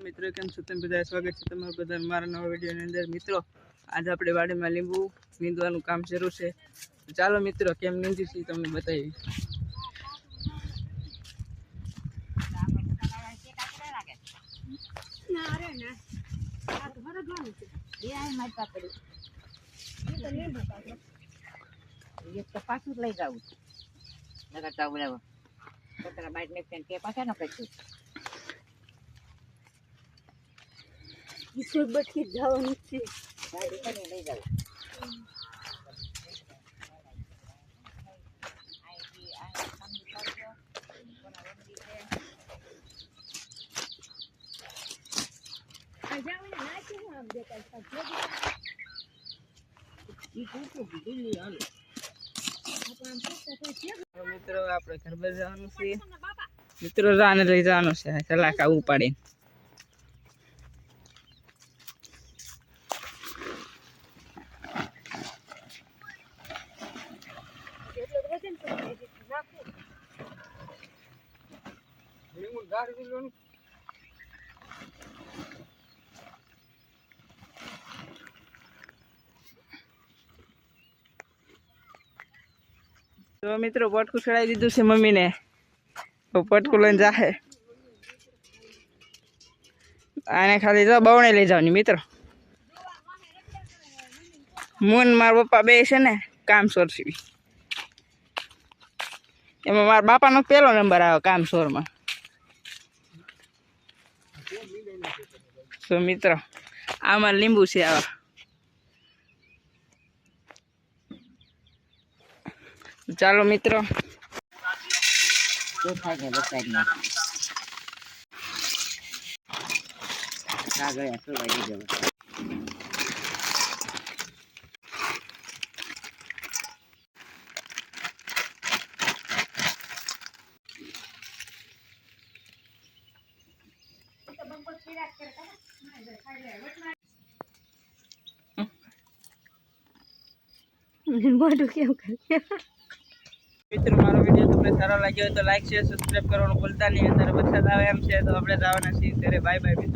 મિત્રો કેમ છો તમે બધા? સ્વાગત છે તમારું બધા મારા નવા વિડીયોની અંદર. મિત્રો આજે આપણે વાડીમાં લીંબુ નીંદવાનું કામ શરૂ છે. ચાલો મિત્રો કેમ નીંદી છે તમને બતાવી. પાછું લઈ જવું નગર બોલાવો પોતાના બાઈક ને તે પાછા ન કરશું ઈશ્વર બચી જવાનું છે લઈ જાવ મિત્રો આપણે ઘર બાજુ જવાનું છે. મિત્રો રાને લઈ જવાનું છે સલાકા ઉપાડી. તો મિત્રો પટકું ચડાવી દીધું છે મમ્મીને. તો પટકું લઈને જાહે. આને ખાલી જો બવણે લઈ જવાની મિત્રો. મુન મારા પપ્પા બે છે ને કામ સોરસી. એમાં મારા બાપાનો પહેલો નંબર આવ્યો કામ સોરમાં. તો મિત્રો આમાં લીંબુ છે આવા. ચાલો મિત્રો શું થાય છે બસાઈ આગળ આટલું વાગી જવું મોઢું કેવું કરે. મિત્રો મારો વિડીયો તમને સારો લાગ્યો હોય તો લાઈક શેર સબસ્ક્રાઈબ કરવાનું ભૂલતા નહીં. અત્યારે વરસાદ આવે એમ છે તો આપણે જવાના છીએ ત્યારે. બાય બાય મિત્રો.